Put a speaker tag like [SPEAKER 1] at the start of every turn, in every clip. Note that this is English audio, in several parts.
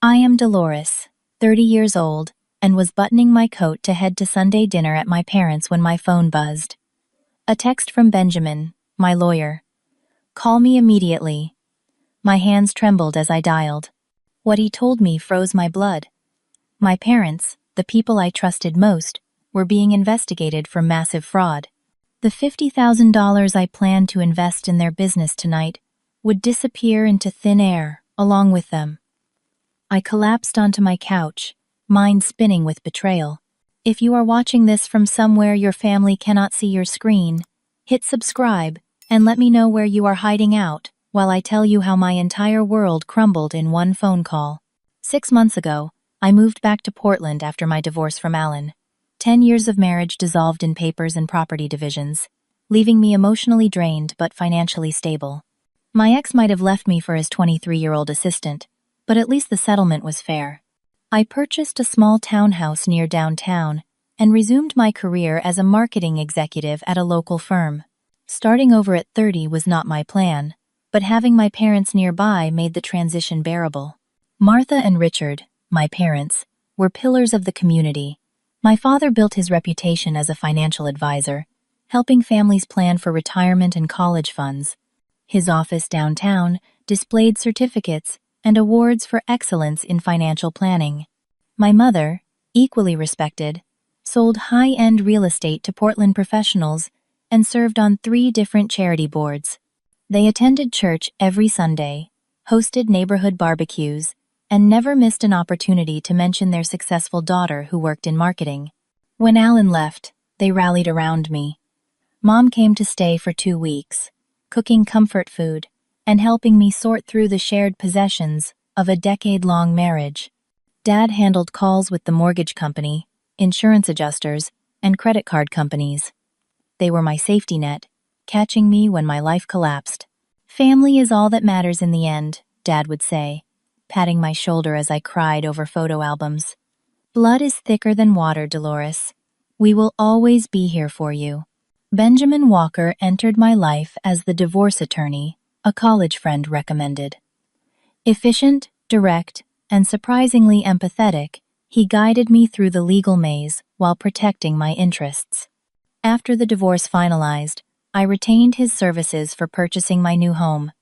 [SPEAKER 1] I am Dolores, 30 years old, and was buttoning my coat to head to Sunday dinner at my parents' when my phone buzzed. A text from Benjamin, my lawyer. Call me immediately. My hands trembled as I dialed. What he told me froze my blood. My parents, the people I trusted most, were being investigated for massive fraud. The $50,000 I planned to invest in their business tonight would disappear into thin air along with them. I collapsed onto my couch, mind spinning with betrayal. If you are watching this from somewhere your family cannot see your screen, hit subscribe and let me know where you are hiding out while I tell you how my entire world crumbled in one phone call. 6 months ago, I moved back to Portland after my divorce from Alan. 10 years of marriage dissolved in papers and property divisions, leaving me emotionally drained but financially stable. My ex might have left me for his 23-year-old assistant, but at least the settlement was fair. I purchased a small townhouse near downtown and resumed my career as a marketing executive at a local firm. Starting over at 30 was not my plan, but having my parents nearby made the transition bearable. Martha and Richard, my parents, were pillars of the community. My father built his reputation as a financial advisor, helping families plan for retirement and college funds. His office downtown displayed certificates and awards for excellence in financial planning. My mother, equally respected, sold high-end real estate to Portland professionals and served on 3 different charity boards. They attended church every Sunday, hosted neighborhood barbecues, and never missed an opportunity to mention their successful daughter who worked in marketing. When Alan left, they rallied around me. Mom came to stay for 2 weeks, cooking comfort food and helping me sort through the shared possessions of a decade-long marriage. Dad handled calls with the mortgage company, insurance adjusters, and credit card companies. They were my safety net, catching me when my life collapsed. Family is all that matters in the end, Dad would say, patting my shoulder as I cried over photo albums. Blood is thicker than water, Dolores. We will always be here for you. Benjamin Walker entered my life as the divorce attorney a college friend recommended. Efficient, direct, and surprisingly empathetic, he guided me through the legal maze while protecting my interests. After the divorce finalized, I retained his services for purchasing my new home.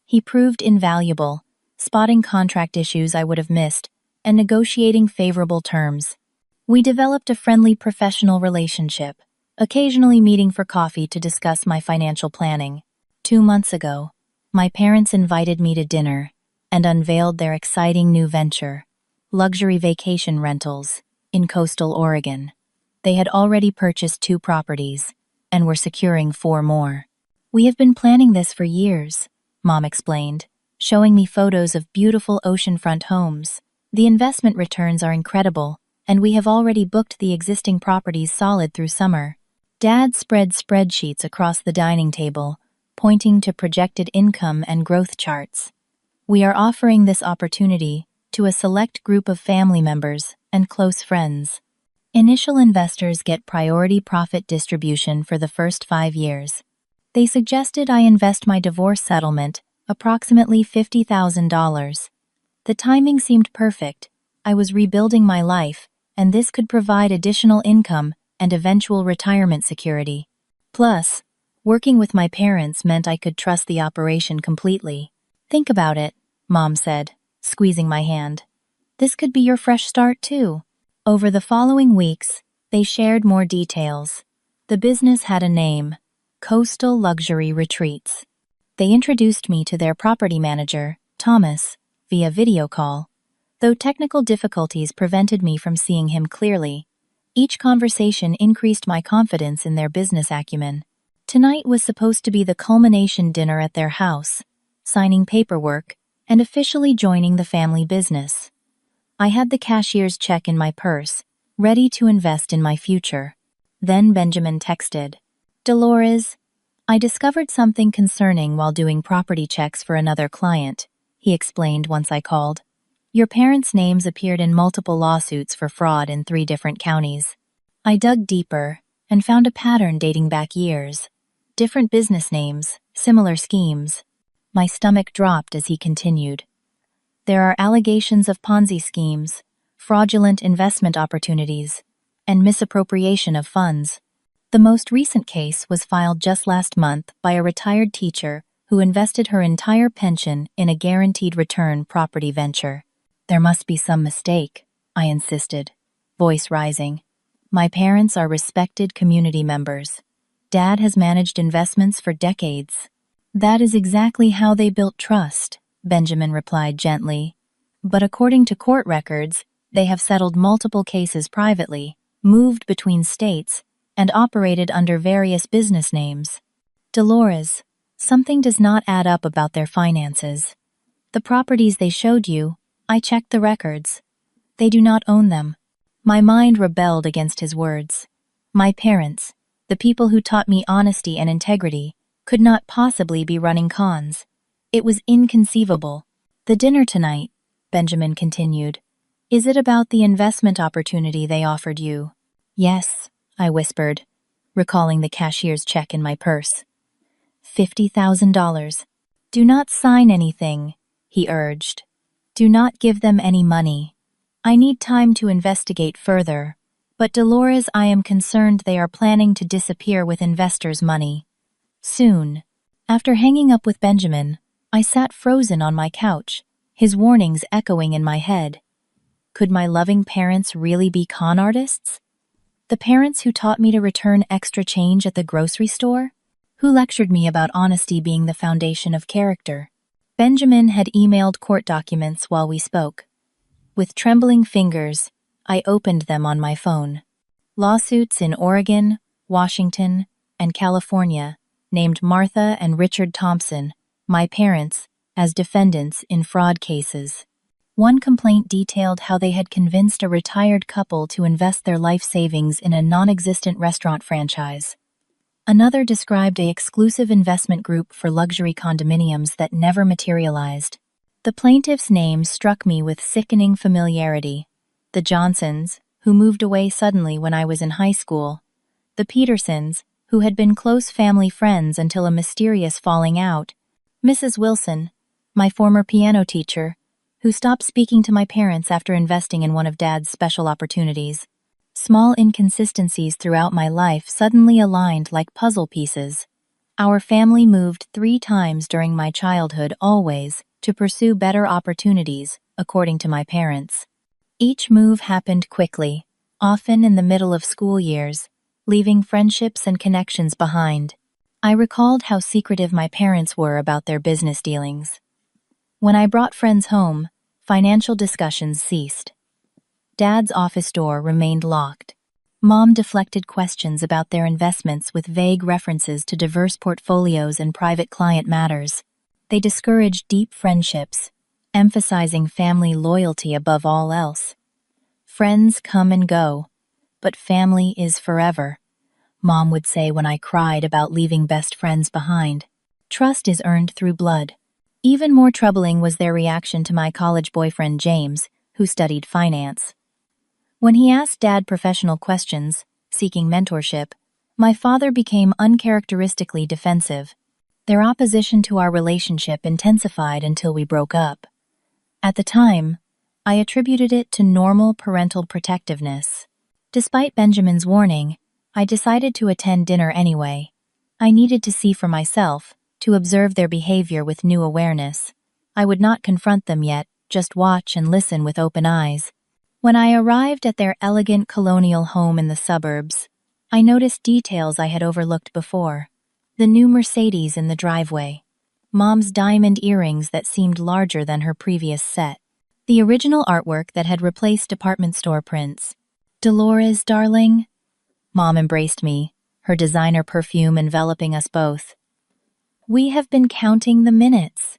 [SPEAKER 1] He proved invaluable, spotting contract issues I would have missed and negotiating favorable terms. We developed a friendly professional relationship, occasionally meeting for coffee to discuss my financial planning. 2 months ago, my parents invited me to dinner and unveiled their exciting new venture, luxury vacation rentals, in coastal Oregon. They had already purchased 2 properties and were securing 4 more. We have been planning this for years, Mom explained, showing me photos of beautiful oceanfront homes. The investment returns are incredible, and we have already booked the existing properties solid through summer. Dad spread spreadsheets across the dining table, pointing to projected income and growth charts. We are offering this opportunity to a select group of family members and close friends. Initial investors get priority profit distribution for the first 5 years. They suggested I invest my divorce settlement, approximately $50,000. The timing seemed perfect. I was rebuilding my life, and this could provide additional income and eventual retirement security. Plus, working with my parents meant I could trust the operation completely. Think about it, Mom said, squeezing my hand. This could be your fresh start, too. Over the following weeks, they shared more details. The business had a name, Coastal Luxury Retreats. They introduced me to their property manager, Thomas, via video call. Though technical difficulties prevented me from seeing him clearly, each conversation increased my confidence in their business acumen. Tonight was supposed to be the culmination dinner at their house, signing paperwork, and officially joining the family business. I had the cashier's check in my purse, ready to invest in my future. Then Benjamin texted, Dolores, I discovered something concerning while doing property checks for another client, he explained once I called. Your parents' names appeared in multiple lawsuits for fraud in 3 different counties. I dug deeper and found a pattern dating back years. Different business names, similar schemes. My stomach dropped as he continued. There are allegations of Ponzi schemes, fraudulent investment opportunities, and misappropriation of funds. The most recent case was filed just last month by a retired teacher who invested her entire pension in a guaranteed return property venture. There must be some mistake, I insisted, voice rising. My parents are respected community members. Dad has managed investments for decades. That is exactly how they built trust, Benjamin replied gently. But according to court records, they have settled multiple cases privately, moved between states, and operated under various business names. Dolores, something does not add up about their finances. The properties they showed you, I checked the records. They do not own them. My mind rebelled against his words. My parents, the people who taught me honesty and integrity, could not possibly be running cons. It was inconceivable. The dinner tonight, Benjamin continued. Is it about the investment opportunity they offered you? Yes, I whispered, recalling the cashier's check in my purse. $50,000. Do not sign anything, he urged. Do not give them any money. I need time to investigate further, but Dolores, I am concerned they are planning to disappear with investors' money. Soon. After hanging up with Benjamin, I sat frozen on my couch, his warnings echoing in my head. Could my loving parents really be con artists? The parents who taught me to return extra change at the grocery store? Who lectured me about honesty being the foundation of character? Benjamin had emailed court documents while we spoke. With trembling fingers, I opened them on my phone. Lawsuits in Oregon, Washington, and California named Martha and Richard Thompson, my parents, as defendants in fraud cases. One complaint detailed how they had convinced a retired couple to invest their life savings in a non-existent restaurant franchise. Another described an exclusive investment group for luxury condominiums that never materialized. The plaintiff's name struck me with sickening familiarity. The Johnsons, who moved away suddenly when I was in high school. The Petersons, who had been close family friends until a mysterious falling out. Mrs. Wilson, my former piano teacher, who stopped speaking to my parents after investing in one of Dad's special opportunities. Small inconsistencies throughout my life suddenly aligned like puzzle pieces. Our family moved 3 times during my childhood, always to pursue better opportunities, according to my parents. Each move happened quickly, often in the middle of school years, leaving friendships and connections behind. I recalled how secretive my parents were about their business dealings. When I brought friends home, financial discussions ceased. Dad's office door remained locked. Mom deflected questions about their investments with vague references to diverse portfolios and private client matters. They discouraged deep friendships, emphasizing family loyalty above all else. Friends come and go, but family is forever, Mom would say when I cried about leaving best friends behind. Trust is earned through blood. Even more troubling was their reaction to my college boyfriend James, who studied finance. When he asked Dad professional questions, seeking mentorship, my father became uncharacteristically defensive. Their opposition to our relationship intensified until we broke up. At the time, I attributed it to normal parental protectiveness. Despite Benjamin's warning, I decided to attend dinner anyway. I needed to see for myself, to observe their behavior with new awareness. I would not confront them yet, just watch and listen with open eyes. When I arrived at their elegant colonial home in the suburbs, I noticed details I had overlooked before. The new Mercedes in the driveway. Mom's diamond earrings that seemed larger than her previous set. The original artwork that had replaced department store prints. Dolores, darling? Mom embraced me, her designer perfume enveloping us both. We have been counting the minutes.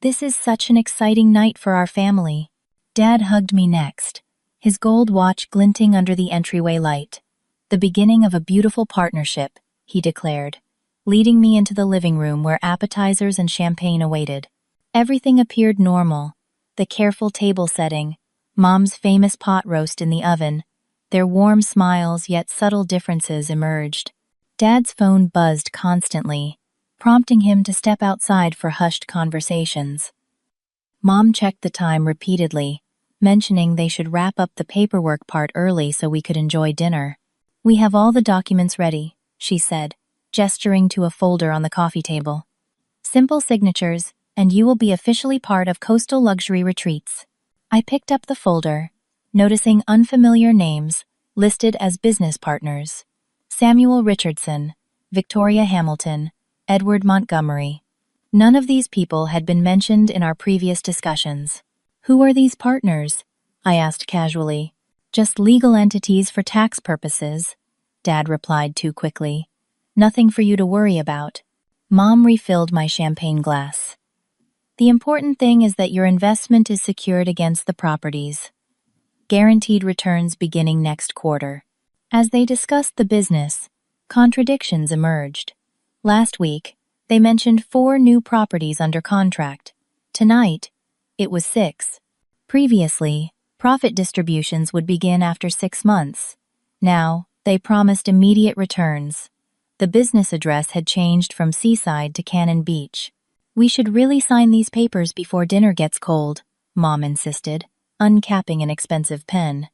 [SPEAKER 1] This is such an exciting night for our family. Dad hugged me next, his gold watch glinting under the entryway light. The beginning of a beautiful partnership, he declared, leading me into the living room where appetizers and champagne awaited. Everything appeared normal. The careful table setting, Mom's famous pot roast in the oven, their warm smiles yet subtle differences emerged. Dad's phone buzzed constantly, prompting him to step outside for hushed conversations. Mom checked the time repeatedly, mentioning they should wrap up the paperwork part early so we could enjoy dinner. "We have all the documents ready," she said, gesturing to a folder on the coffee table. "Simple signatures, and you will be officially part of Coastal Luxury Retreats." I picked up the folder, noticing unfamiliar names listed as business partners: Samuel Richardson, Victoria Hamilton, Edward Montgomery. None of these people had been mentioned in our previous discussions. "Who are these partners?" I asked casually. "Just legal entities for tax purposes," Dad replied too quickly. "Nothing for you to worry about." Mom refilled my champagne glass. "The important thing is that your investment is secured against the properties. Guaranteed returns beginning next quarter." As they discussed the business, contradictions emerged. Last week, they mentioned 4 new properties under contract. Tonight, it was 6. Previously, profit distributions would begin after 6 months. Now, they promised immediate returns. The business address had changed from Seaside to Cannon Beach. "We should really sign these papers before dinner gets cold," Mom insisted, uncapping an expensive pen.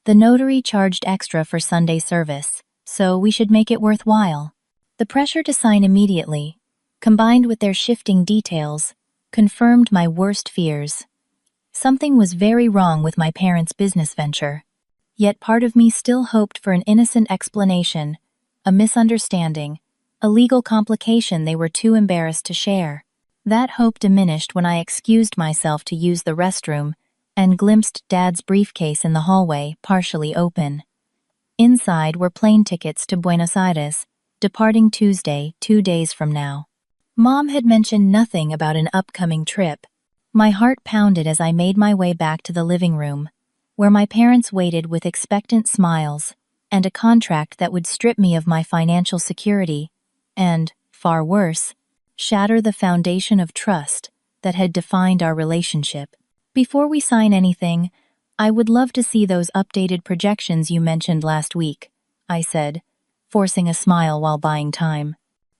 [SPEAKER 1] "The notary charged extra for Sunday service, so we should make it worthwhile." The pressure to sign immediately, combined with their shifting details, confirmed my worst fears. Something was very wrong with my parents' business venture. Yet part of me still hoped for an innocent explanation, a misunderstanding, a legal complication they were too embarrassed to share. That hope diminished when I excused myself to use the restroom and glimpsed Dad's briefcase in the hallway, partially open. Inside were plane tickets to Buenos Aires, departing Tuesday, 2 days from now. Mom had mentioned nothing about an upcoming trip. My heart pounded as I made my way back to the living room, where my parents waited with expectant smiles and a contract that would strip me of my financial security and, far worse, shatter the foundation of trust that had defined our relationship. "Before we sign anything, I would love to see those updated projections you mentioned last week," I said, forcing a smile while buying time.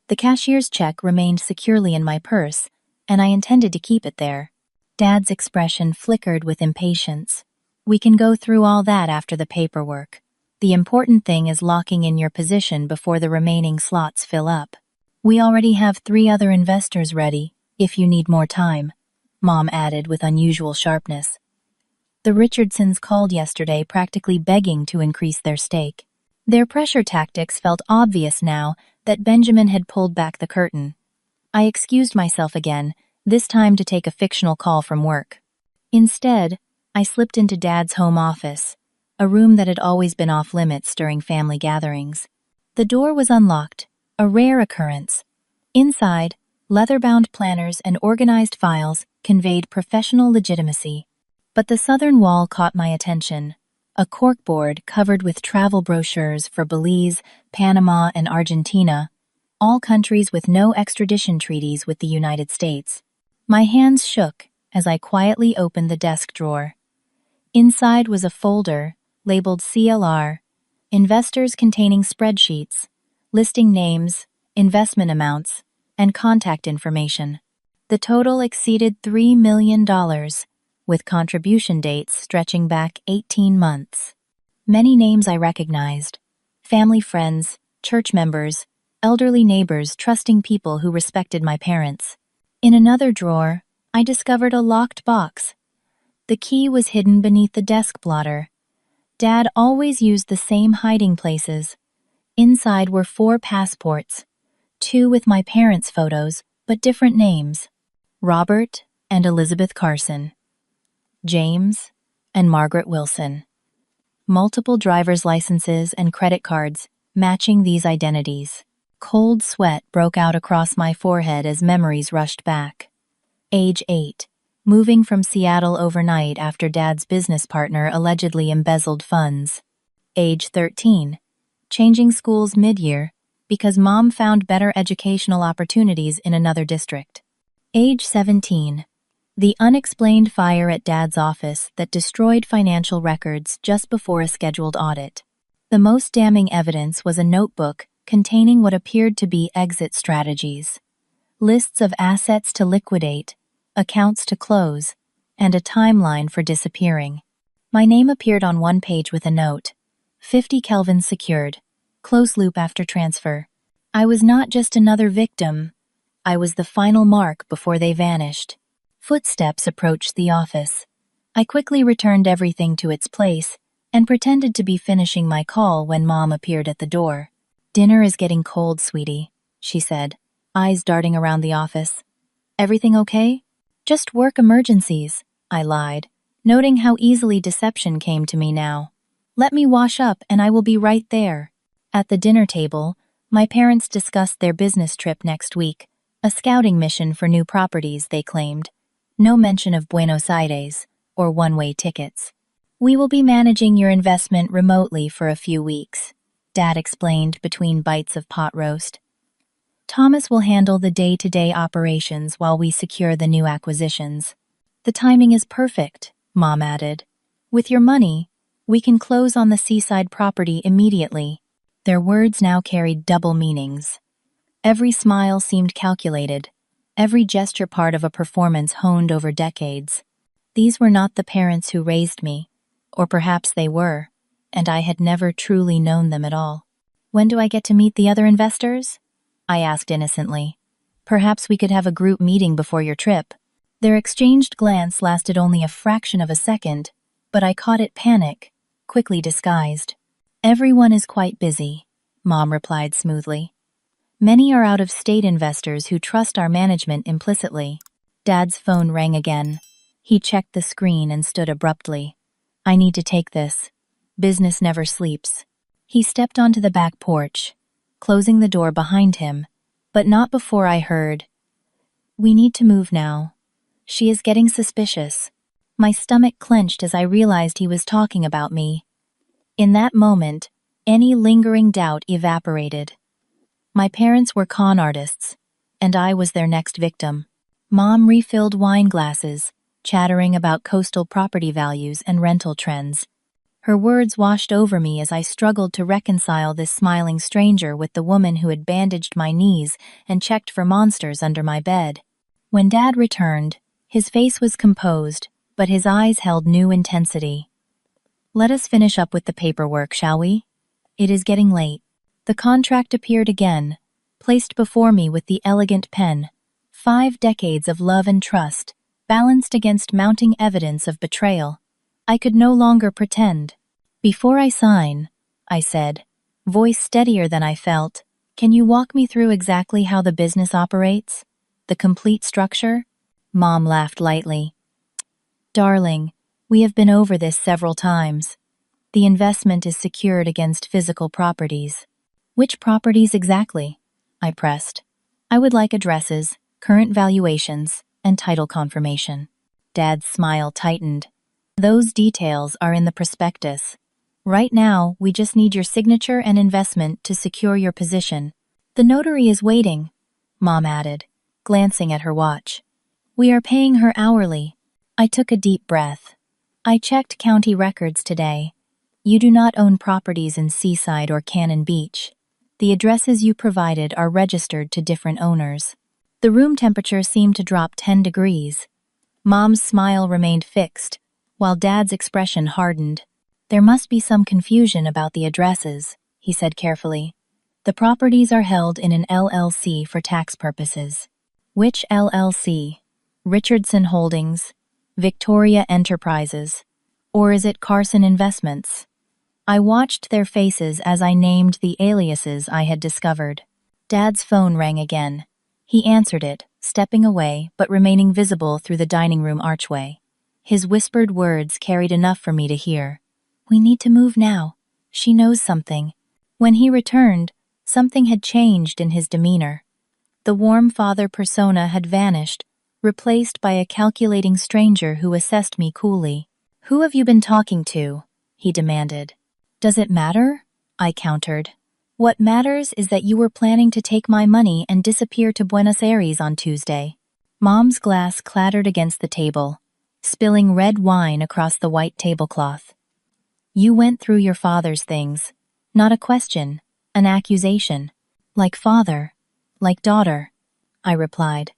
[SPEAKER 1] The cashier's check remained securely in my purse, and I intended to keep it there. Dad's expression flickered with impatience. "We can go through all that after the paperwork. The important thing is locking in your position before the remaining slots fill up. We already have 3 other investors ready, if you need more time," Mom added with unusual sharpness. "The Richardsons called yesterday practically begging to increase their stake. Their pressure tactics felt obvious now that Benjamin had pulled back the curtain." I excused myself again, this time to take a fictional call from work. Instead, I slipped into Dad's home office, a room that had always been off-limits during family gatherings. The door was unlocked, a rare occurrence. Inside, leather-bound planners and organized files conveyed professional legitimacy. But the southern wall caught my attention. A corkboard covered with travel brochures for Belize, Panama, and Argentina, all countries with no extradition treaties with the United States. My hands shook as I quietly opened the desk drawer. Inside was a folder labeled CLR, investors containing spreadsheets, listing names, investment amounts, and contact information. The total exceeded $3 million, with contribution dates stretching back 18 months. Many names I recognized: family friends, church members, elderly neighbors trusting people who respected my parents. In another drawer, I discovered a locked box. The key was hidden beneath the desk blotter. Dad always used the same hiding places. Inside were 4 passports, 2 with my parents' photos, but different names: Robert and Elizabeth Carson, James and Margaret Wilson. Multiple driver's licenses and credit cards matching these identities. Cold sweat broke out across my forehead as memories rushed back. Age 8. Moving from Seattle overnight after Dad's business partner allegedly embezzled funds. Age 13. Changing schools mid-year because Mom found better educational opportunities in another district. Age 17. The unexplained fire at Dad's office that destroyed financial records just before a scheduled audit. The most damning evidence was a notebook containing what appeared to be exit strategies. Lists of assets to liquidate, accounts to close, and a timeline for disappearing. My name appeared on one page with a note: 50 kelvins secured, close loop after transfer. I was not just another victim. I was the final mark before they vanished. Footsteps approached the office. I quickly returned everything to its place and pretended to be finishing my call when Mom appeared at the door. "Dinner is getting cold, sweetie," she said, eyes darting around the office. "Everything okay?" "Just work emergencies," I lied, noting how easily deception came to me now. "Let me wash up and I will be right there." At the dinner table, my parents discussed their business trip next week, a scouting mission for new properties, they claimed. No mention of Buenos Aires or one-way tickets. "We will be managing your investment remotely for a few weeks," Dad explained between bites of pot roast. "Thomas will handle the day-to-day operations while we secure the new acquisitions." "The timing is perfect," Mom added. "With your money, we can close on the seaside property immediately." Their words now carried double meanings. Every smile seemed calculated, every gesture part of a performance honed over decades. These were not the parents who raised me, or perhaps they were, and I had never truly known them at all. "When do I get to meet the other investors?" I asked innocently. "Perhaps we could have a group meeting before your trip." Their exchanged glance lasted only a fraction of a second, but I caught it panic, quickly disguised. "Everyone is quite busy," Mom replied smoothly. "Many are out-of-state investors who trust our management implicitly." Dad's phone rang again. He checked the screen and stood abruptly. "I need to take this. Business never sleeps." He stepped onto the back porch, closing the door behind him, but not before I heard, "We need to move now. She is getting suspicious." My stomach clenched as I realized he was talking about me. In that moment, any lingering doubt evaporated. My parents were con artists, and I was their next victim. Mom refilled wine glasses, chattering about coastal property values and rental trends. Her words washed over me as I struggled to reconcile this smiling stranger with the woman who had bandaged my knees and checked for monsters under my bed. When Dad returned, his face was composed, but his eyes held new intensity. "Let us finish up with the paperwork, shall we? It is getting late." The contract appeared again, placed before me with the elegant pen. 5 decades of love and trust, balanced against mounting evidence of betrayal. I could no longer pretend. "Before I sign," I said, voice steadier than I felt, "can you walk me through exactly how the business operates? The complete structure?" Mom laughed lightly. "Darling, we have been over this several times. The investment is secured against physical properties." "Which properties exactly?" I pressed. "I would like addresses, current valuations, and title confirmation." Dad's smile tightened. "Those details are in the prospectus. Right now, we just need your signature and investment to secure your position." "The notary is waiting," Mom added, glancing at her watch. "We are paying her hourly." I took a deep breath. "I checked county records today. You do not own properties in Seaside or Cannon Beach. The addresses you provided are registered to different owners." The room temperature seemed to drop 10 degrees. Mom's smile remained fixed, while Dad's expression hardened. "There must be some confusion about the addresses," he said carefully. "The properties are held in an LLC for tax purposes." "Which LLC? Richardson Holdings? Victoria Enterprises? Or is it Carson Investments?" I watched their faces as I named the aliases I had discovered. Dad's phone rang again. He answered it, stepping away but remaining visible through the dining room archway. His whispered words carried enough for me to hear. "We need to move now. She knows something." When he returned, something had changed in his demeanor. The warm father persona had vanished, replaced by a calculating stranger who assessed me coolly. "Who have you been talking to?" he demanded. "Does it matter?" I countered. "What matters is that you were planning to take my money and disappear to Buenos Aires on Tuesday." Mom's glass clattered against the table, spilling red wine across the white tablecloth. "You went through your father's things. Not a question, an accusation. Like father, like daughter," I replied.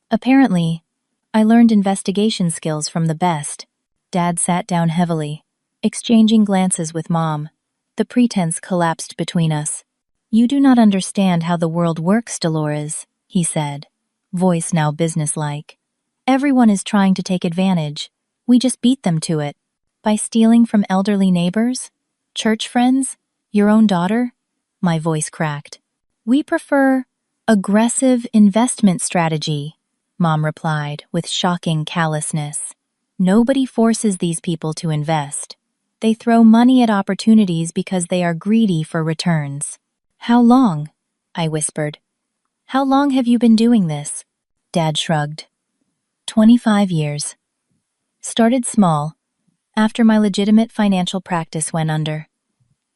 [SPEAKER 1] "Apparently, I learned investigation skills from the best. Dad sat down heavily, exchanging glances with Mom. The pretense collapsed between us. You do not understand how the world works, Dolores, he said, voice now businesslike. Everyone is trying to take advantage. We just beat them to it. By stealing from elderly neighbors? Church friends? Your own daughter? My voice cracked. We prefer aggressive investment strategy, Mom replied with shocking callousness. Nobody forces these people to invest. They throw money at opportunities because they are greedy for returns. How long? I whispered. How long have you been doing this? Dad shrugged. 25 years. Started small, after my legitimate financial practice went under.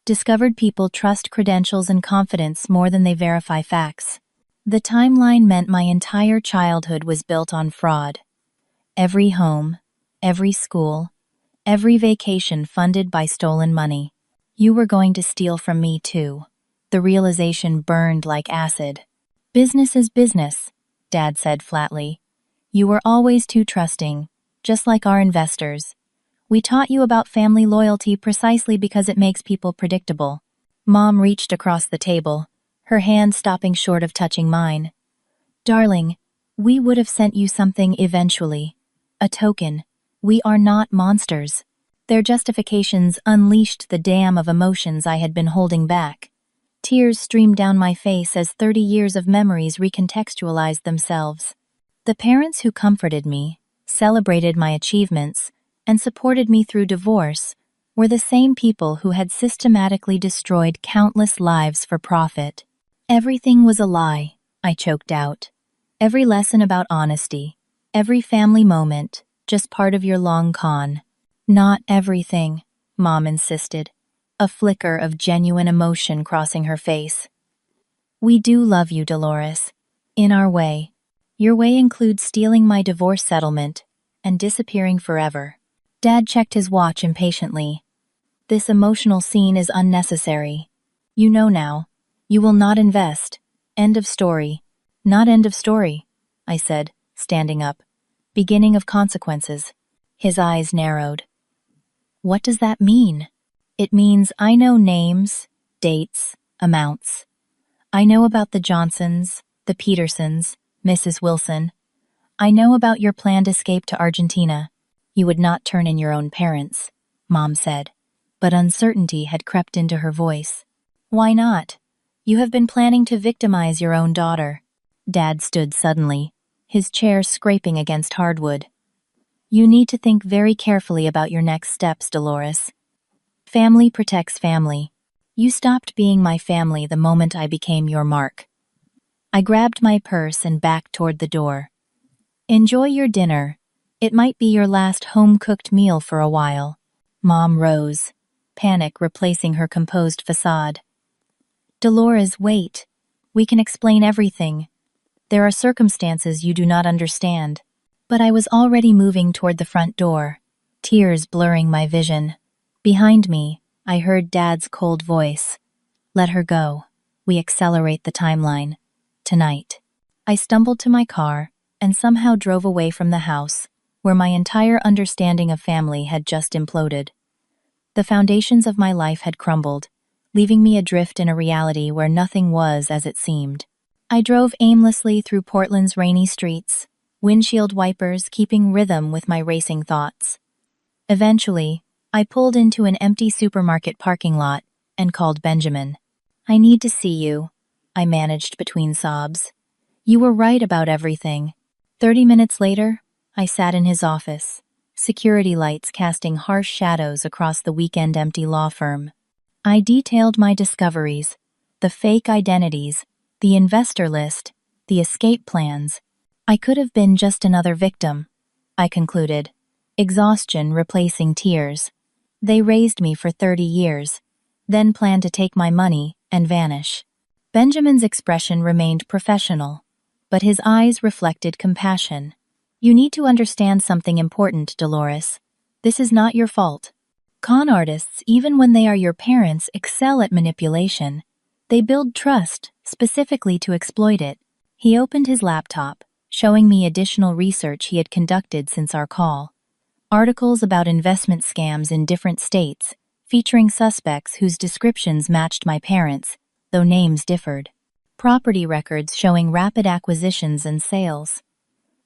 [SPEAKER 1] Discovered people trust credentials and confidence more than they verify facts. The timeline meant my entire childhood was built on fraud. Every home, every school, every vacation funded by stolen money. You were going to steal from me too. The realization burned like acid. Business is business, Dad said flatly. You were always too trusting, just like our investors. We taught you about family loyalty precisely because it makes people predictable. Mom reached across the table, her hand stopping short of touching mine. Darling, we would have sent you something eventually. A token. We are not monsters. Their justifications unleashed the dam of emotions I had been holding back. Tears streamed down my face as 30 years of memories recontextualized themselves. The parents who comforted me, celebrated my achievements, and supported me through divorce were the same people who had systematically destroyed countless lives for profit. Everything was a lie, I choked out. Every lesson about honesty, every family moment, just part of your long con. Not everything, Mom insisted, a flicker of genuine emotion crossing her face. We do love you, Dolores. In our way. Your way includes stealing my divorce settlement and disappearing forever. Dad checked his watch impatiently. This emotional scene is unnecessary. You know now. You will not invest. End of story. Not end of story, I said, standing up. Beginning of consequences. His eyes narrowed. What does that mean? It means I know names, dates, amounts. I know about the Johnsons, the Petersons, Mrs. Wilson. I know about your planned escape to Argentina. You would not turn in your own parents, Mom said, but uncertainty had crept into her voice. Why not? You have been planning to victimize your own daughter. Dad stood suddenly, his chair scraping against hardwood. You need to think very carefully about your next steps, Dolores. Family protects family. You stopped being my family the moment I became your mark. I grabbed my purse and backed toward the door. Enjoy your dinner. It might be your last home-cooked meal for a while. Mom rose, panic replacing her composed facade. Dolores, wait. We can explain everything. There are circumstances you do not understand. But I was already moving toward the front door, tears blurring my vision. Behind me, I heard Dad's cold voice. Let her go. We accelerate the timeline. Tonight. I stumbled to my car and somehow drove away from the house, where my entire understanding of family had just imploded. The foundations of my life had crumbled, leaving me adrift in a reality where nothing was as it seemed. I drove aimlessly through Portland's rainy streets, windshield wipers keeping rhythm with my racing thoughts. Eventually, I pulled into an empty supermarket parking lot and called Benjamin. I need to see you, I managed between sobs. You were right about everything. 30 minutes later, I sat in his office, security lights casting harsh shadows across the weekend-empty law firm. I detailed my discoveries, the fake identities, the investor list, the escape plans. I could have been just another victim, I concluded, exhaustion replacing tears. They raised me for 30 years, then planned to take my money and vanish. Benjamin's expression remained professional, but his eyes reflected compassion. You need to understand something important, Dolores. This is not your fault. Con artists, even when they are your parents, excel at manipulation. They build trust, specifically to exploit it. He opened his laptop, showing me additional research he had conducted since our call. Articles about investment scams in different states, featuring suspects whose descriptions matched my parents', though names differed. Property records showing rapid acquisitions and sales.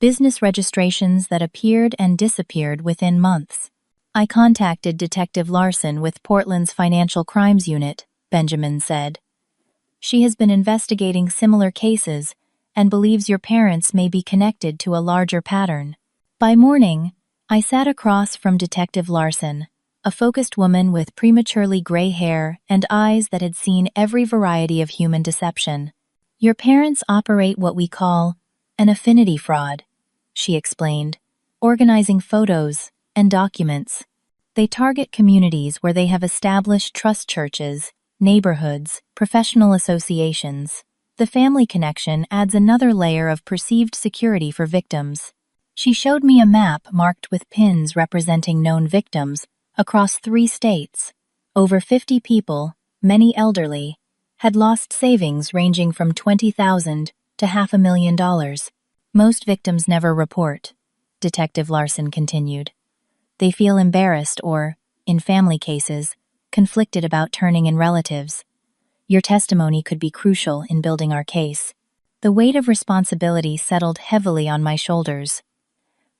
[SPEAKER 1] Business registrations that appeared and disappeared within months. I contacted Detective Larson with Portland's Financial Crimes Unit, Benjamin said. She has been investigating similar cases and believes your parents may be connected to a larger pattern. By morning, I sat across from Detective Larson, a focused woman with prematurely gray hair and eyes that had seen every variety of human deception. Your parents operate what we call an affinity fraud, she explained, organizing photos and documents. They target communities where they have established trust churches, neighborhoods, professional associations. The family connection adds another layer of perceived security for victims. She showed me a map marked with pins representing known victims across 3 states. Over 50 people, many elderly, had lost savings ranging from $20,000 to $500,000. Most victims never report, Detective Larson continued. They feel embarrassed or, in family cases, conflicted about turning in relatives. Your testimony could be crucial in building our case. The weight of responsibility settled heavily on my shoulders.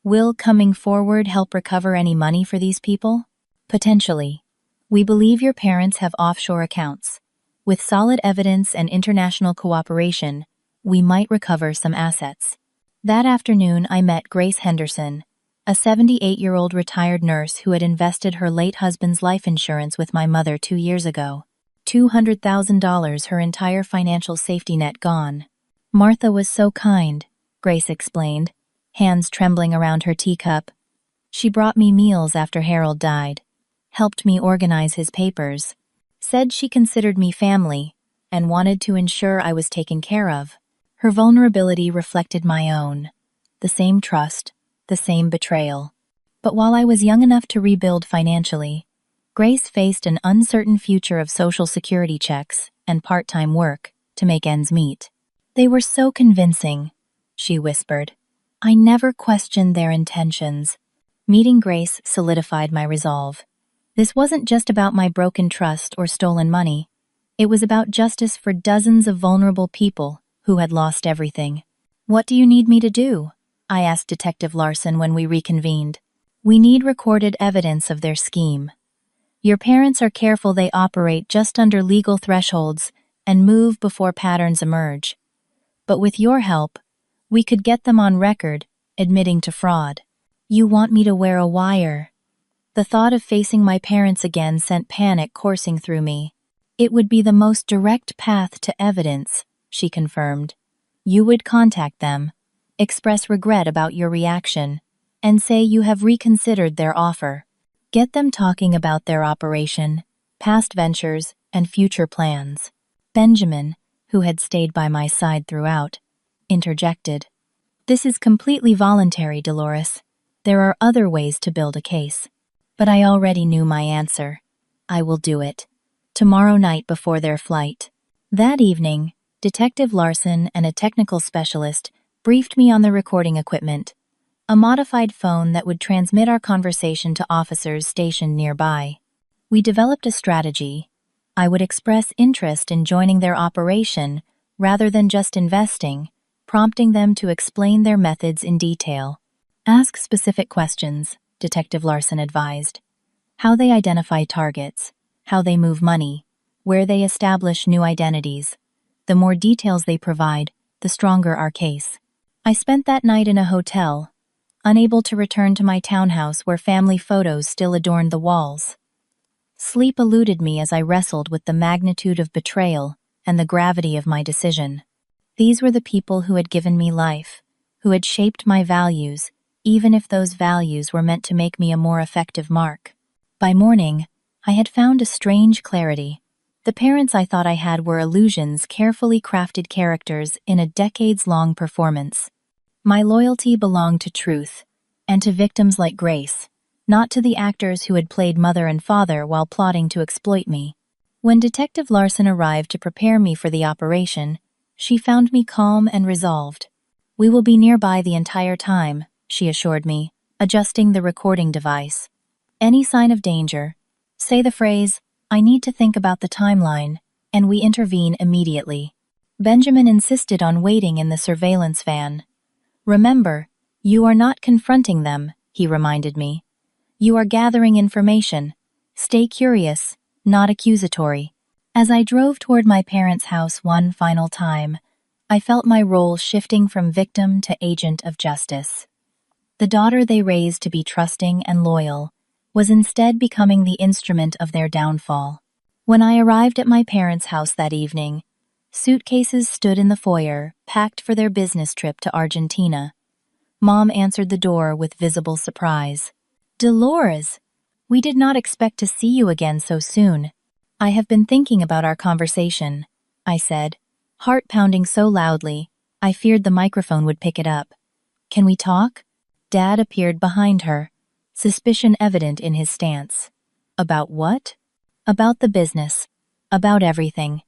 [SPEAKER 1] Will coming forward help recover any money for these people? Potentially. We believe your parents have offshore accounts. With solid evidence and international cooperation, we might recover some assets. That afternoon, I met Grace Henderson, a 78-year-old retired nurse who had invested her late husband's life insurance with my mother 2 years ago. $200,000, her entire financial safety net gone. Martha was so kind, Grace explained, hands trembling around her teacup. She brought me meals after Harold died, helped me organize his papers, said she considered me family, and wanted to ensure I was taken care of. Her vulnerability reflected my own. The same trust, the same betrayal. But while I was young enough to rebuild financially, Grace faced an uncertain future of Social Security checks and part-time work to make ends meet. They were so convincing, she whispered. I never questioned their intentions. Meeting Grace solidified my resolve. This wasn't just about my broken trust or stolen money. It was about justice for dozens of vulnerable people who had lost everything. What do you need me to do? I asked Detective Larson when we reconvened. We need recorded evidence of their scheme. Your parents are careful they operate just under legal thresholds and move before patterns emerge. But with your help, we could get them on record, admitting to fraud. You want me to wear a wire? The thought of facing my parents again sent panic coursing through me. It would be the most direct path to evidence, she confirmed. You would contact them, express regret about your reaction, and say you have reconsidered their offer. Get them talking about their operation, past ventures, and future plans. Benjamin, who had stayed by my side throughout, interjected. This is completely voluntary, Dolores. There are other ways to build a case. But I already knew my answer. I will do it. Tomorrow night before their flight. That evening, Detective Larson and a technical specialist briefed me on the recording equipment, a modified phone that would transmit our conversation to officers stationed nearby. We developed a strategy. I would express interest in joining their operation rather than just investing, prompting them to explain their methods in detail. Ask specific questions, Detective Larson advised. How they identify targets, how they move money, where they establish new identities. The more details they provide, the stronger our case. I spent that night in a hotel, unable to return to my townhouse where family photos still adorned the walls. Sleep eluded me as I wrestled with the magnitude of betrayal and the gravity of my decision. These were the people who had given me life, who had shaped my values, even if those values were meant to make me a more effective mark. By morning, I had found a strange clarity. The parents I thought I had were illusions, carefully crafted characters in a decades-long performance. My loyalty belonged to truth, and to victims like Grace, not to the actors who had played mother and father while plotting to exploit me. When Detective Larson arrived to prepare me for the operation, she found me calm and resolved. We will be nearby the entire time, she assured me, adjusting the recording device. Any sign of danger, say the phrase, "I need to think about the timeline," and we intervene immediately. Benjamin insisted on waiting in the surveillance van. Remember, you are not confronting them, he reminded me. You are gathering information. Stay curious, not accusatory. As I drove toward my parents' house one final time, I felt my role shifting from victim to agent of justice. The daughter they raised to be trusting and loyal was instead becoming the instrument of their downfall. When I arrived at my parents' house that evening, suitcases stood in the foyer, packed for their business trip to Argentina. Mom answered the door with visible surprise. "Dolores, we did not expect to see you again so soon. I have been thinking about our conversation," I said, heart pounding so loudly, I feared the microphone would pick it up. "Can we talk?" Dad appeared behind her, suspicion evident in his stance. "About what?" "About the business. About everything."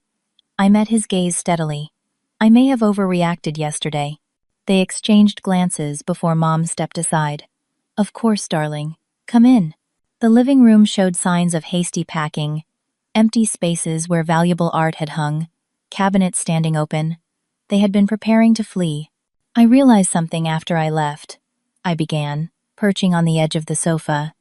[SPEAKER 1] I met his gaze steadily. I may have overreacted yesterday. They exchanged glances before Mom stepped aside. "Of course, darling. Come in." The living room showed signs of hasty packing, empty spaces where valuable art had hung, cabinets standing open. They had been preparing to flee. "I realized something after I left," I began, perching on the edge of the sofa.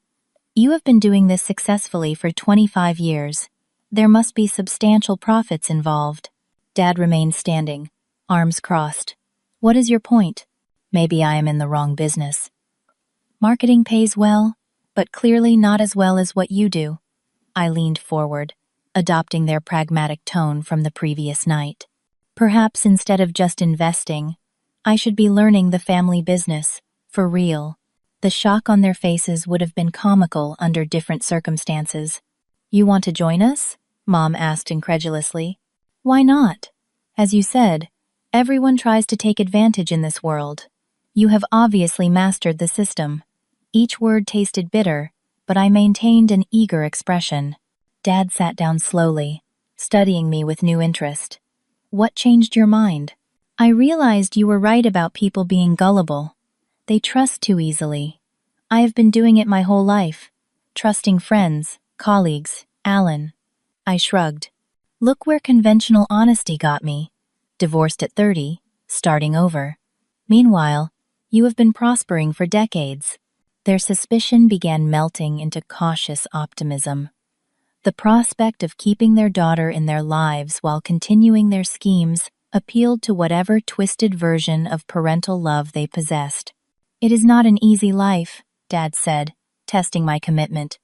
[SPEAKER 1] "You have been doing this successfully for 25 years. There must be substantial profits involved." Dad remained standing, arms crossed. "What is your point?" "Maybe I am in the wrong business. Marketing pays well, but clearly not as well as what you do." I leaned forward, adopting their pragmatic tone from the previous night. "Perhaps instead of just investing, I should be learning the family business, for real." The shock on their faces would have been comical under different circumstances. "You want to join us?" Mom asked incredulously. "Why not? As you said, everyone tries to take advantage in this world. You have obviously mastered the system." Each word tasted bitter, but I maintained an eager expression. Dad sat down slowly, studying me with new interest. "What changed your mind?" "I realized you were right about people being gullible. They trust too easily. I have been doing it my whole life, trusting friends, colleagues, Alan." I shrugged. "Look where conventional honesty got me. Divorced at 30, starting over. Meanwhile, you have been prospering for decades." Their suspicion began melting into cautious optimism. The prospect of keeping their daughter in their lives while continuing their schemes appealed to whatever twisted version of parental love they possessed. "It is not an easy life," Dad said, testing my commitment.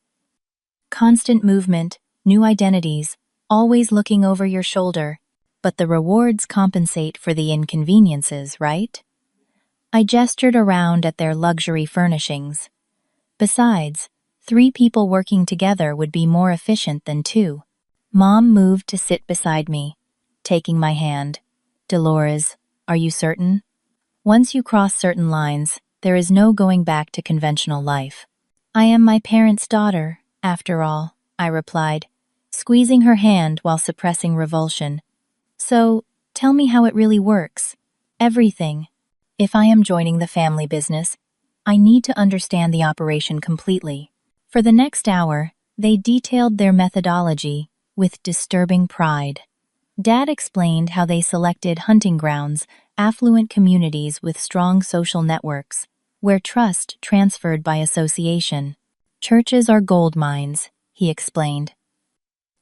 [SPEAKER 1] "Constant movement, new identities, always looking over your shoulder. But the rewards compensate for the inconveniences, right?" I gestured around at their luxury furnishings. "Besides, 3 people working together would be more efficient than 2. Mom moved to sit beside me, taking my hand. "Dolores, are you certain? Once you cross certain lines, there is no going back to conventional life." "I am my parents' daughter, after all," I replied, squeezing her hand while suppressing revulsion. "So, tell me how it really works. Everything. If I am joining the family business, I need to understand the operation completely." For the next hour, they detailed their methodology with disturbing pride. Dad explained how they selected hunting grounds, affluent communities with strong social networks, where trust transferred by association. "Churches are gold mines," he explained.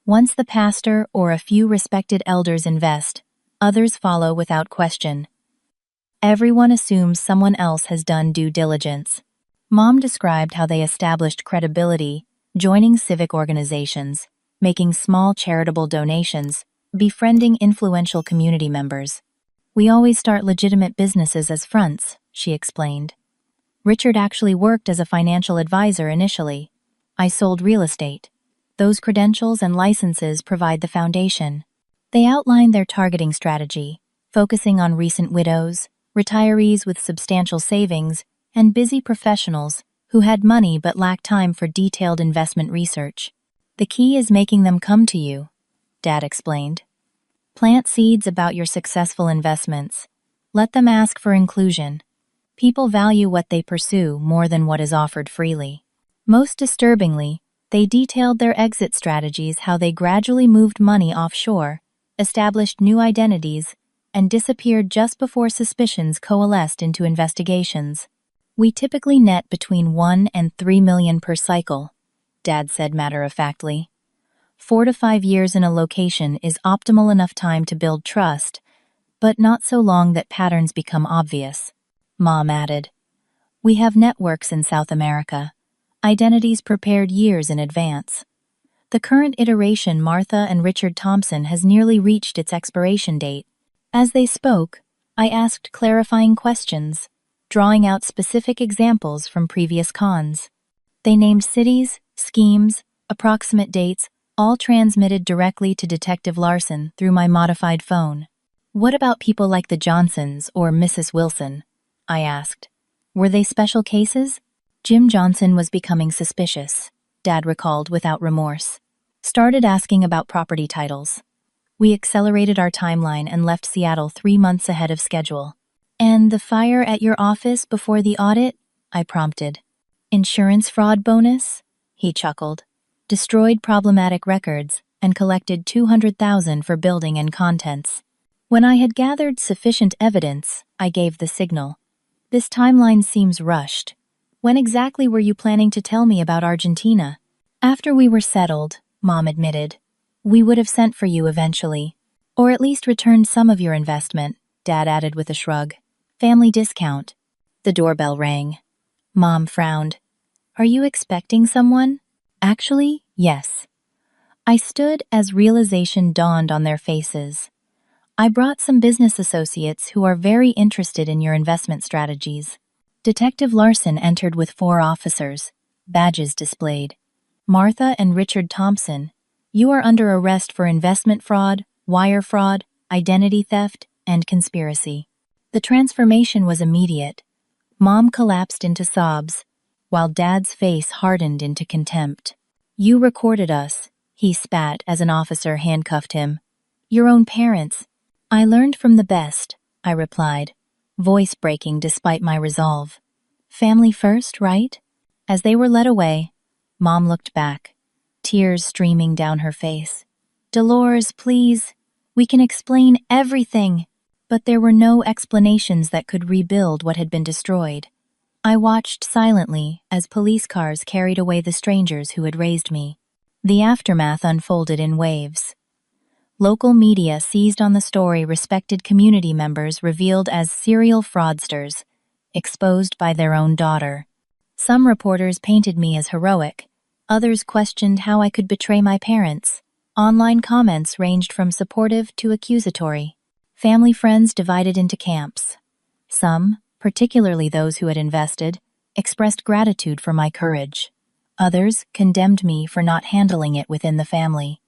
[SPEAKER 1] "Once the pastor or a few respected elders invest, others follow without question. Everyone assumes someone else has done due diligence." Mom described how they established credibility, joining civic organizations, making small charitable donations, befriending influential community members. "We always start legitimate businesses as fronts," she explained. "Richard actually worked as a financial advisor initially. I sold real estate. Those credentials and licenses provide the foundation." They outlined their targeting strategy, focusing on recent widows, retirees with substantial savings, and busy professionals who had money but lacked time for detailed investment research. "The key is making them come to you," Dad explained. "Plant seeds about your successful investments. Let them ask for inclusion. People value what they pursue more than what is offered freely. Most disturbingly, they detailed their exit strategies, how they gradually moved money offshore, established new identities, and disappeared just before suspicions coalesced into investigations. We typically net between 1 and 3 million per cycle, Dad said matter-of-factly. 4 to 5 years in a location is optimal enough time to build trust, but not so long that patterns become obvious. Mom added, "We have networks in South America, identities prepared years in advance. The current iteration, Martha and Richard Thompson, has nearly reached its expiration date." As they spoke, I asked clarifying questions, drawing out specific examples from previous cons. They named cities, schemes, approximate dates, all transmitted directly to Detective Larson through my modified phone. "What about people like the Johnsons or Mrs. Wilson?" I asked. "Were they special cases?" Jim Johnson was becoming suspicious, Dad recalled without remorse. Started asking about property titles. We accelerated our timeline and left Seattle 3 months ahead of schedule. "And the fire at your office before the audit?" I prompted. "Insurance fraud bonus?" He chuckled. "Destroyed problematic records and collected $200,000 for building and contents." When I had gathered sufficient evidence, I gave the signal. "This timeline seems rushed. When exactly were you planning to tell me about Argentina?" "After we were settled," Mom admitted. "We would have sent for you eventually. Or at least returned some of your investment," Dad added with a shrug. "Family discount." The doorbell rang. Mom frowned. "Are you expecting someone?" "Actually, yes." I stood as realization dawned on their faces. "I brought some business associates who are very interested in your investment strategies." Detective Larson entered with 4 officers, badges displayed. "Martha and Richard Thompson, you are under arrest for investment fraud, wire fraud, identity theft, and conspiracy." The transformation was immediate. Mom collapsed into sobs, while Dad's face hardened into contempt. "You recorded us," he spat as an officer handcuffed him. "Your own parents." "I learned from the best," I replied, voice breaking despite my resolve. "Family first, right?" As they were led away, Mom looked back, tears streaming down her face. "Dolores, please. We can explain everything." But there were no explanations that could rebuild what had been destroyed. I watched silently as police cars carried away the strangers who had raised me. The aftermath unfolded in waves. Local media seized on the story, respected community members revealed as serial fraudsters, exposed by their own daughter. Some reporters painted me as heroic, others questioned how I could betray my parents. Online comments ranged from supportive to accusatory. Family friends divided into camps. Some, particularly those who had invested, expressed gratitude for my courage. Others condemned me for not handling it within the family.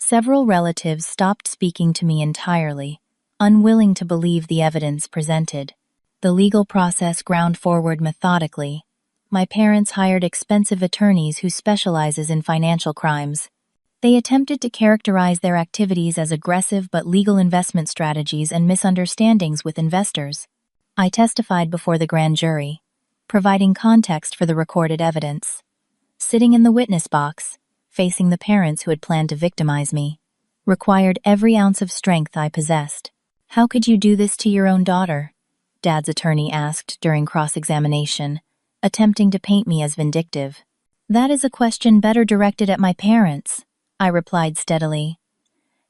[SPEAKER 1] Several relatives stopped speaking to me entirely, unwilling to believe the evidence presented. The legal process ground forward methodically. My parents hired expensive attorneys who specializes in financial crimes. They attempted to characterize their activities as aggressive but legal investment strategies and misunderstandings with investors. I testified before the grand jury, providing context for the recorded evidence. Sitting in the witness box, facing the parents who had planned to victimize me, required every ounce of strength I possessed. "How could you do this to your own daughter?" Dad's attorney asked during cross-examination, attempting to paint me as vindictive. "That is a question better directed at my parents," I replied steadily.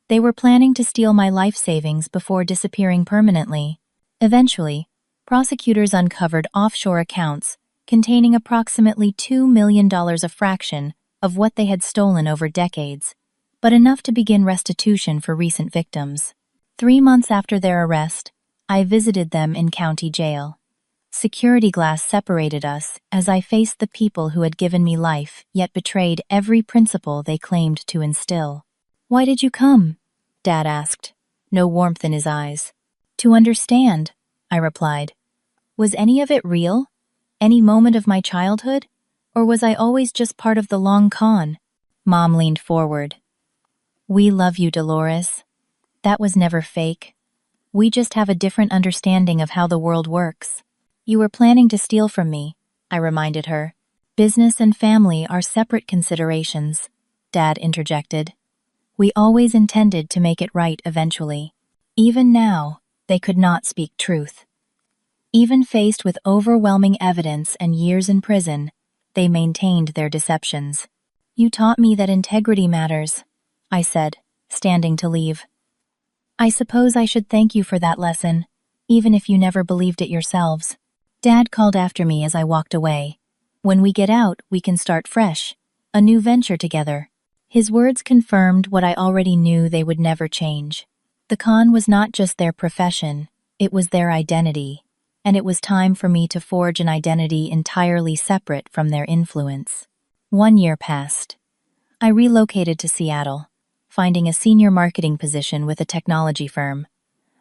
[SPEAKER 1] "They were planning to steal my life savings before disappearing permanently." Eventually, prosecutors uncovered offshore accounts containing approximately $2 million, a fraction of what they had stolen over decades, but enough to begin restitution for recent victims. 3 months after their arrest, I visited them in county jail. Security glass separated us as I faced the people who had given me life yet betrayed every principle they claimed to instill. "Why did you come?" Dad asked, no warmth in his eyes. "To understand," I replied. "Was any of it real? Any moment of my childhood? Or was I always just part of the long con?" Mom leaned forward. "We love you, Dolores. That was never fake." We just have a different understanding of how the world works. You were planning to steal from me, I reminded her. Business and family are separate considerations, Dad interjected. We always intended to make it right eventually. Even now, they could not speak truth. Even faced with overwhelming evidence and years in prison, they maintained their deceptions. You taught me that integrity matters, I said, standing to leave. I suppose I should thank you for that lesson, even if you never believed it yourselves. Dad called after me as I walked away. When we get out, we can start fresh, a new venture together. His words confirmed what I already knew they would never change. The con was not just their profession, it was their identity, and it was time for me to forge an identity entirely separate from their influence. 1 year passed. I relocated to Seattle, finding a senior marketing position with a technology firm.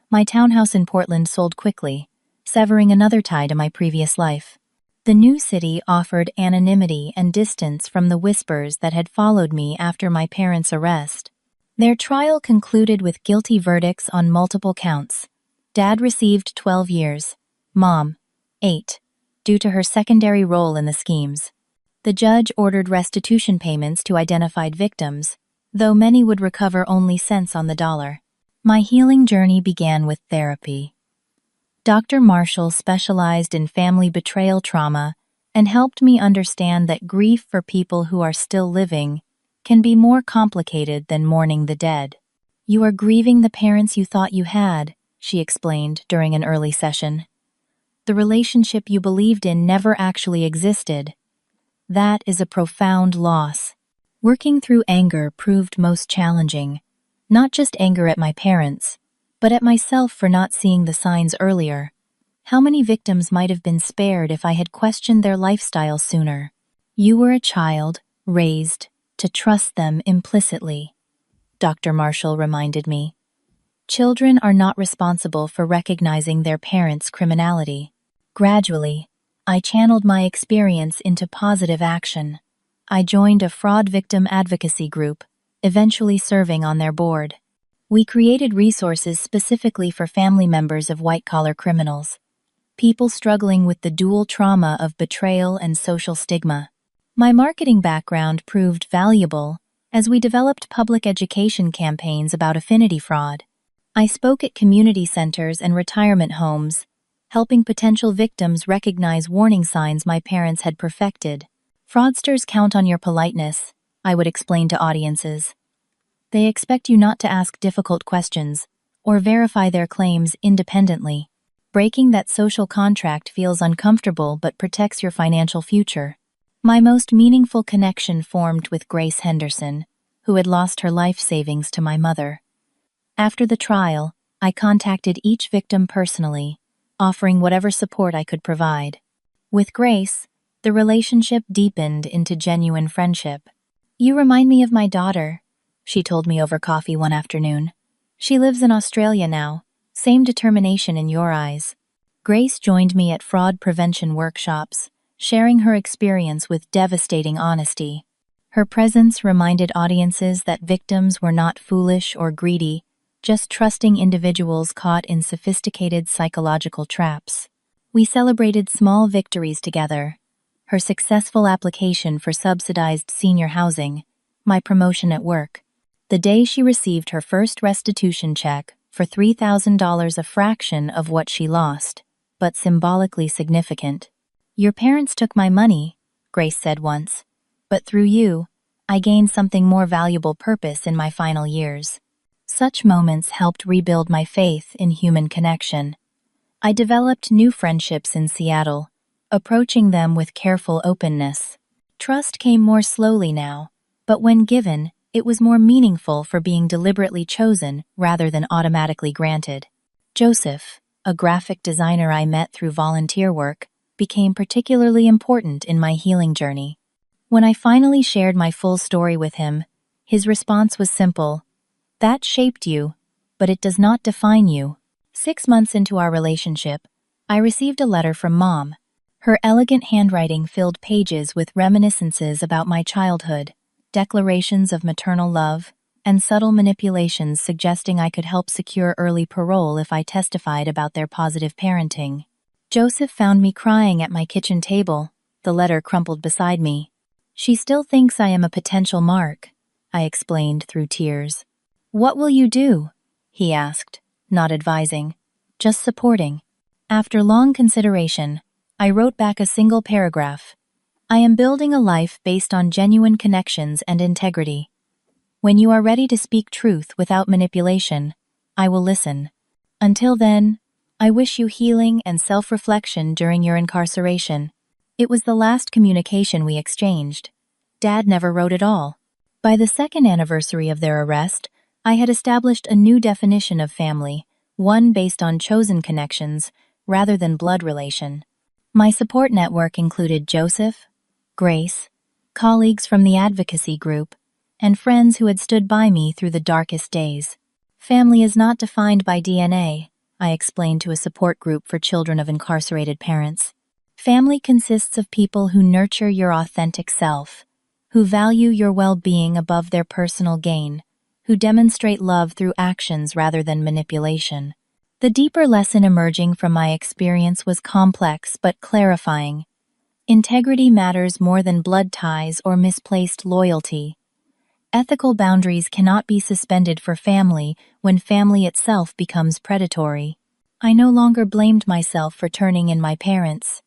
[SPEAKER 1] My townhouse in Portland sold quickly, severing another tie to my previous life. The new city offered anonymity and distance from the whispers that had followed me after my parents' arrest. Their trial concluded with guilty verdicts on multiple counts. Dad received 12 years, Mom, 8, due to her secondary role in the schemes. The judge ordered restitution payments to identified victims, though many would recover only cents on the dollar. My healing journey began with therapy. Dr. Marshall specialized in family betrayal trauma and helped me understand that grief for people who are still living can be more complicated than mourning the dead. You are grieving the parents you thought you had, she explained during an early session. The relationship you believed in never actually existed. That is a profound loss. Working through anger proved most challenging, not just anger at my parents, but at myself for not seeing the signs earlier. How many victims might have been spared if I had questioned their lifestyle sooner? You were a child, raised to trust them implicitly, Dr. Marshall reminded me. Children are not responsible for recognizing their parents' criminality. Gradually, I channeled my experience into positive action. I joined a fraud victim advocacy group, eventually serving on their board. We created resources specifically for family members of white-collar criminals, people struggling with the dual trauma of betrayal and social stigma. My marketing background proved valuable as we developed public education campaigns about affinity fraud. I spoke at community centers and retirement homes, helping potential victims recognize warning signs my parents had perfected. Fraudsters count on your politeness, I would explain to audiences. They expect you not to ask difficult questions or verify their claims independently. Breaking that social contract feels uncomfortable but protects your financial future. My most meaningful connection formed with Grace Henderson, who had lost her life savings to my mother. After the trial, I contacted each victim personally, offering whatever support I could provide. With Grace, the relationship deepened into genuine friendship. You remind me of my daughter, she told me over coffee one afternoon. She lives in Australia now, same determination in your eyes. Grace joined me at fraud prevention workshops, sharing her experience with devastating honesty. Her presence reminded audiences that victims were not foolish or greedy, just trusting individuals caught in sophisticated psychological traps. We celebrated small victories together. Her successful application for subsidized senior housing, my promotion at work, the day she received her first restitution check for $3,000, a fraction of what she lost, but symbolically significant. Your parents took my money, Grace said once, but through you, I gained something more valuable: purpose in my final years. Such moments helped rebuild my faith in human connection. I developed new friendships in Seattle, approaching them with careful openness. Trust came more slowly now, but when given, it was more meaningful for being deliberately chosen rather than automatically granted. Joseph, a graphic designer I met through volunteer work, became particularly important in my healing journey. When I finally shared my full story with him, his response was simple: "That shaped you, but it does not define you." 6 months into our relationship, I received a letter from Mom. Her elegant handwriting filled pages with reminiscences about my childhood, declarations of maternal love, and subtle manipulations suggesting I could help secure early parole if I testified about their positive parenting. Joseph found me crying at my kitchen table, the letter crumpled beside me. "She still thinks I am a potential mark," I explained through tears. "What will you do?" he asked, not advising, just supporting. After long consideration, I wrote back a single paragraph. "I am building a life based on genuine connections and integrity. When you are ready to speak truth without manipulation, I will listen. Until then, I wish you healing and self-reflection during your incarceration." It was the last communication we exchanged. Dad never wrote at all. By the second anniversary of their arrest, I had established a new definition of family, one based on chosen connections rather than blood relation. My support network included Joseph, Grace, colleagues from the advocacy group, and friends who had stood by me through the darkest days. "Family is not defined by DNA," I explained to a support group for children of incarcerated parents. "Family consists of people who nurture your authentic self, who value your well-being above their personal gain, who demonstrate love through actions rather than manipulation." The deeper lesson emerging from my experience was complex but clarifying. Integrity matters more than blood ties or misplaced loyalty. Ethical boundaries cannot be suspended for family when family itself becomes predatory. I no longer blamed myself for turning in my parents.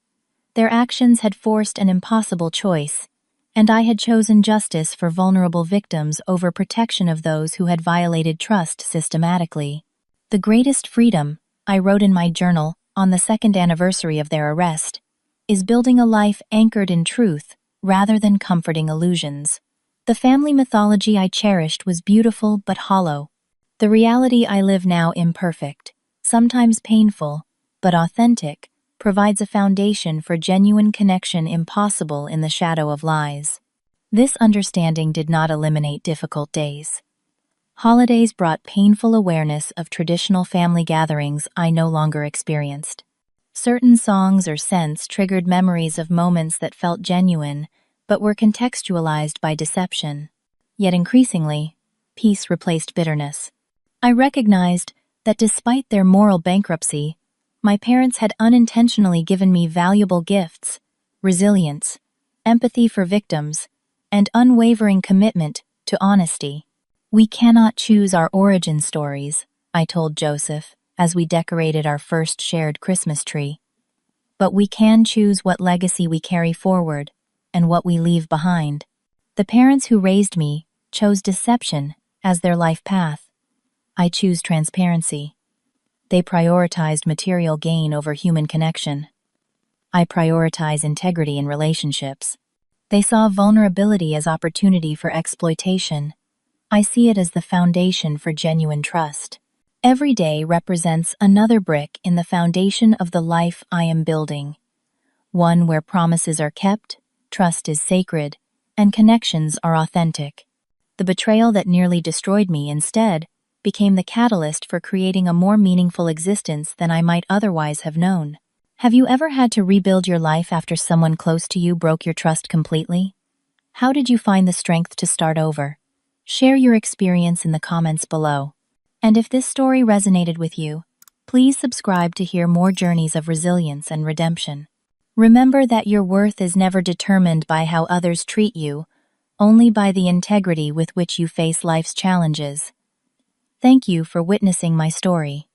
[SPEAKER 1] Their actions had forced an impossible choice, and I had chosen justice for vulnerable victims over protection of those who had violated trust systematically. "The greatest freedom," I wrote in my journal on the second anniversary of their arrest, "is building a life anchored in truth rather than comforting illusions." The family mythology I cherished was beautiful but hollow. The reality I live now, imperfect, sometimes painful, but authentic, provides a foundation for genuine connection impossible in the shadow of lies. This understanding did not eliminate difficult days. Holidays brought painful awareness of traditional family gatherings I no longer experienced. Certain songs or scents triggered memories of moments that felt genuine, but were contextualized by deception. Yet increasingly, peace replaced bitterness. I recognized that despite their moral bankruptcy, my parents had unintentionally given me valuable gifts: resilience, empathy for victims, and unwavering commitment to honesty. "We cannot choose our origin stories," I told Joseph as we decorated our first shared Christmas tree. "But we can choose what legacy we carry forward and what we leave behind." The parents who raised me chose deception as their life path. I choose transparency. They prioritized material gain over human connection. I prioritize integrity in relationships. They saw vulnerability as opportunity for exploitation. I see it as the foundation for genuine trust. Every day represents another brick in the foundation of the life I am building. One where promises are kept, trust is sacred, and connections are authentic. The betrayal that nearly destroyed me instead became the catalyst for creating a more meaningful existence than I might otherwise have known. Have you ever had to rebuild your life after someone close to you broke your trust completely? How did you find the strength to start over? Share your experience in the comments below. And if this story resonated with you, please subscribe to hear more journeys of resilience and redemption. Remember that your worth is never determined by how others treat you, only by the integrity with which you face life's challenges. Thank you for witnessing my story.